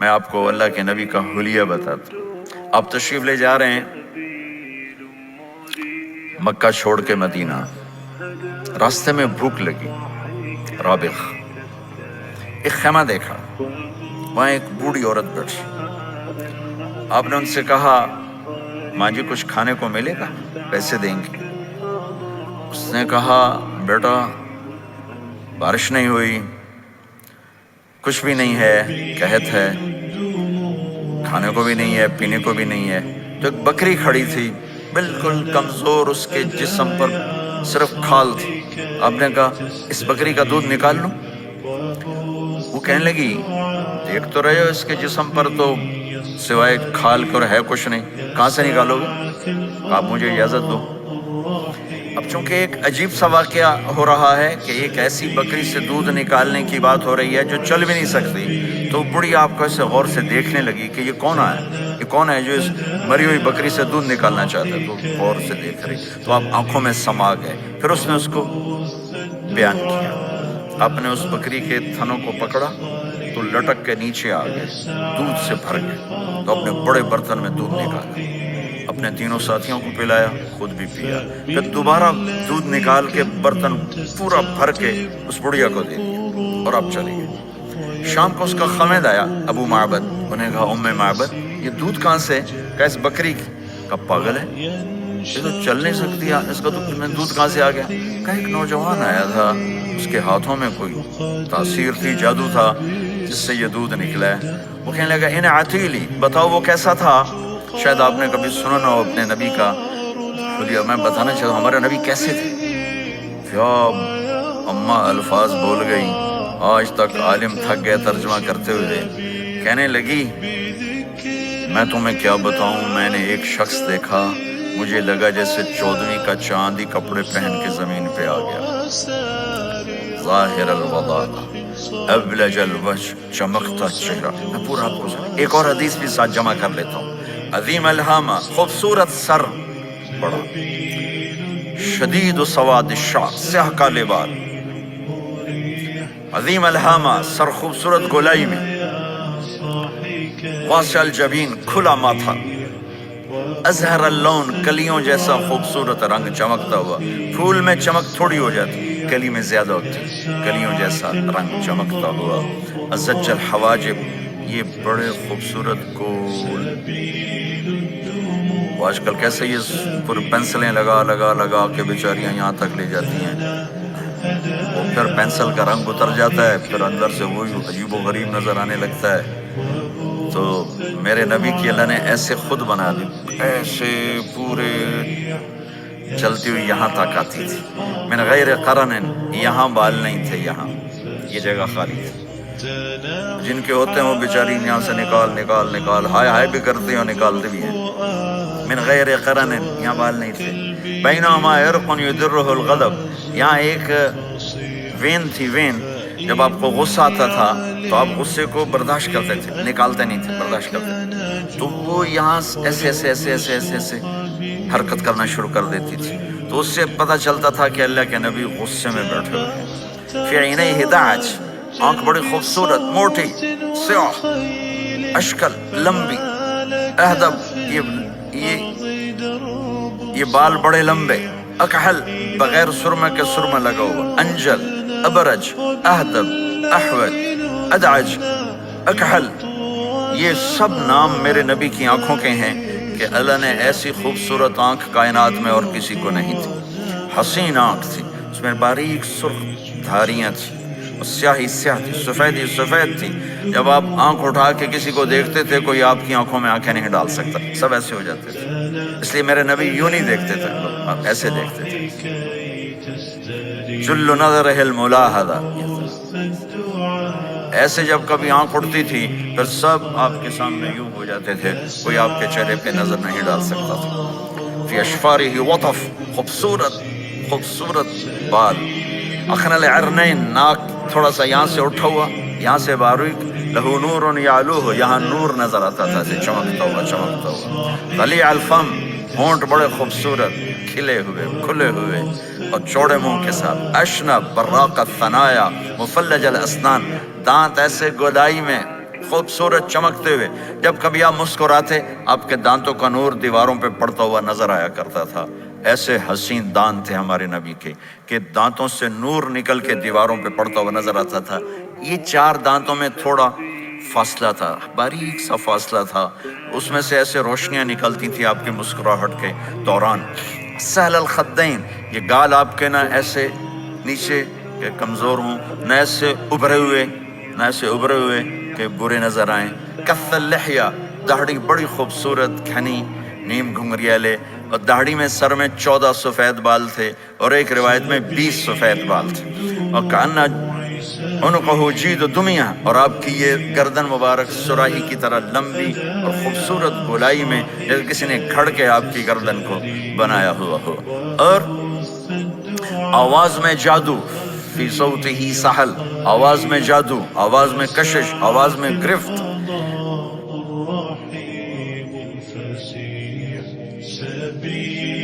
میں آپ کو اللہ کے نبی کا حلیہ بتاتا ہوں۔ آپ تشریف لے جا رہے ہیں مکہ چھوڑ کے مدینہ، راستے میں بھوک لگی، رابغ ایک خیمہ دیکھا، وہاں ایک بوڑھی عورت بیٹھی۔ آپ نے ان سے کہا ماں جی کچھ کھانے کو ملے گا، پیسے دیں گے؟ اس نے کہا بیٹا بارش نہیں ہوئی، کچھ بھی نہیں ہے، قحط ہے، کھانے کو بھی نہیں ہے، پینے کو بھی نہیں ہے۔ تو ایک بکری کھڑی تھی، بالکل کمزور، اس کے جسم پر صرف کھال تھی۔ آپ نے کہا اس بکری کا دودھ نکال لوں؟ وہ کہنے لگی دیکھ تو رہے ہو اس کے جسم پر تو سوائے کھال کر ہے کچھ نہیں، کہاں سے نکالو گے؟ آپ مجھے اجازت دو۔ اب چونکہ ایک عجیب سا واقعہ ہو رہا ہے کہ ایک ایسی بکری سے دودھ نکالنے کی بات ہو رہی ہے جو چل بھی نہیں سکتی، تو بڑی آپ کو ایسے غور سے دیکھنے لگی کہ یہ کون ہے، یہ کون ہے جو اس مری ہوئی بکری سے دودھ نکالنا چاہتا ہے؟ تو غور سے دیکھ رہی، تو آپ آنکھوں میں سما گئے۔ پھر اس نے اس کو بیان کیا، آپ نے اس بکری کے تھنوں کو پکڑا تو لٹک کے نیچے آ گئے، دودھ سے بھر گئے۔ تو اپنے بڑے برتن میں دودھ نکالا، اپنے تینوں ساتھیوں کو پلایا، خود بھی پیا، پھر دوبارہ دودھ نکال کے برتن پورا بھر کے اس بڑھیا کو دے دیا اور آپ چلے گئے۔ شام کو اس کا خامد آیا ابو معبد، انہیں کہا ام معبد یہ دودھ کہاں سے؟ کہا اس بکری کی۔ کہا پاگل ہے، یہ تو چل نہیں سکتی، اس کا تو دودھ کہاں سے آ گیا؟ کہا ایک نوجوان آیا تھا، اس کے ہاتھوں میں کوئی تاثیر تھی، جادو تھا، جس سے یہ دودھ نکلا ہے۔ وہ کہنے لگا ان عتیلی، بتاؤ وہ کیسا تھا؟ شاید آپ نے کبھی سنا نہ ہو اپنے نبی کا حلیہ، میں بتانا چاہتا ہوں ہمارے نبی کیسے تھے۔ کیا اماں الفاظ بول گئی، آج تک عالم تھک گئے ترجمہ کرتے ہوئے۔ کہنے لگی میں تمہیں کیا بتاؤں، میں نے ایک شخص دیکھا، مجھے لگا جیسے 14ویں کا چاند ہی کپڑے پہن کے زمین پہ آ گیا، ظاہر الوضاء ابلج الوجه، چمکتا چہرہ۔ میں پورا آپ کو ایک اور حدیث بھی ساتھ جمع کر لیتا ہوں۔ عظیم الہامہ، خوبصورت سر، بڑا شدید سواد الشعر، سیاہ کالے بال، عظیم الہامہ، سر خوبصورت گولائی میں، واسع الجبین، کھلا ماتھا، ازہر اللون، کلیوں جیسا خوبصورت رنگ چمکتا ہوا۔ پھول میں چمک تھوڑی ہو جاتی، کلی میں زیادہ ہوتی، کلیوں جیسا رنگ چمکتا ہوا۔ ازج الحواجب، یہ بڑے خوبصورت گول، وہ آج کل کیسے یہ پر پینسلیں لگا لگا لگا کے بیچاریاں یہاں تک لے جاتی ہیں، وہ پھر پینسل کا رنگ اتر جاتا ہے، پھر اندر سے وہی عجیب و غریب نظر آنے لگتا ہے۔ تو میرے نبی کی اللہ نے ایسے خود بنا دی، ایسے پورے چلتی ہوئی یہاں تک آتی تھی، من غیر قرن، یہاں بال نہیں تھے، یہاں یہ جگہ خالی تھی۔ جن کے ہوتے ہیں وہ بیچاری یہاں سے نکال نکال نکال، ہائے ہائے بھی کرتی ہیں اور نکالتے بھی ہیں۔ من غیر قرن، یہاں بال نہیں تھے۔ بینما عرق یدرہ الغضب، یہاں ایک وین تھی، وین، جب آپ کو غصہ آتا تھا تو آپ غصے کو برداشت کرتے تھے، نکالتے نہیں تھے، برداشت کرتے تھے، تو وہ یہاں ایسے ایسے ایسے ایسے ایسے ایسے حرکت کرنا شروع کر دیتی تھی، تو اس سے پتہ چلتا تھا کہ اللہ کے نبی غصے میں بیٹھے ہوئے ہیں۔ فی عینیہ دعج، آنکھ بڑی خوبصورت، موٹی، سیاہ، اشکل، لمبی، اہدب، یہ بال بڑے لمبے، اکحل، بغیر سرمے کے سرمہ لگا ہوا، انجل، ابرج، اہدب، احول، ادعج، اکحل، یہ سب نام میرے نبی کی آنکھوں کے ہیں کہ اللہ نے ایسی خوبصورت آنکھ کائنات میں اور کسی کو نہیں تھی۔ حسین آنکھ تھی، اس میں باریک سرخ دھاریاں تھیں، اور سیاہی سیاہ تھی، سفیدی سفید تھی۔ جب آپ آنکھ اٹھا کے کسی کو دیکھتے تھے کوئی آپ کی آنکھوں میں آنکھیں نہیں ڈال سکتا، سب ایسے ہو جاتے تھے۔ اس لیے میرے نبی یوں نہیں دیکھتے تھے، لوگ آپ ایسے دیکھتے تھے۔ جل نظرہ الملاحظہ، ایسے جب کبھی آنکھ اٹھتی تھی پھر سب آپ کے سامنے یوں ہو جاتے تھے، کوئی آپ کے چہرے پہ نظر نہیں ڈال سکتا تھا۔ فی اشفارہ وطف، خوبصورت خوبصورت بال، اخنل عرنین، ناک تھوڑا سا یہاں سے اٹھا ہوا، یہاں سے باریک، لہو نور یعلوہ، یہاں نور نظر آتا تھا، سے چمکتا ہوا چمکتا ہوا۔ غلیظ الفم، ہونٹ بڑے خوبصورت، کھلے ہوئے کھلے ہوئے اور چوڑے منہ کے ساتھ۔ اشنب براق الثنایا، مفلج الاسنان، دانت ایسے گودائی میں خوبصورت چمکتے ہوئے، جب کبھی آپ مسکراتے آپ کے دانتوں کا نور دیواروں پہ پڑتا ہوا نظر آیا کرتا تھا۔ ایسے حسین دانت تھے ہمارے نبی کے کہ دانتوں سے نور نکل کے دیواروں پہ پڑتا ہوا نظر آتا تھا۔ یہ 4 دانتوں میں تھوڑا فاصلہ تھا، باریک سا فاصلہ تھا، اس میں سے ایسے روشنیاں نکلتی تھی آپ کی مسکراہٹ کے دوران۔ سہل الخدین، یہ گال آپ کے نہ ایسے نیچے کہ کمزور ہوں، نہ ایسے ابھرے ہوئے کہ برے نظر آئیں۔ کث اللحیہ، داڑھی بڑی خوبصورت گھنی نیم گھنگریالے، اور داڑھی میں سر میں 14 سفید بال تھے اور ایک روایت میں 20 سفید بال تھے۔ اور کأن عنقہ جید دمیہ، اور آپ کی یہ گردن مبارک سراہی کی طرح لمبی اور خوبصورت گولائی میں، جیسے کسی نے گھڑ کے آپ کی گردن کو بنایا ہوا ہو۔ اور آواز میں جادو، فی صوتہ سحل، آواز میں جادو، آواز میں کشش، آواز میں گرفت۔ سبيل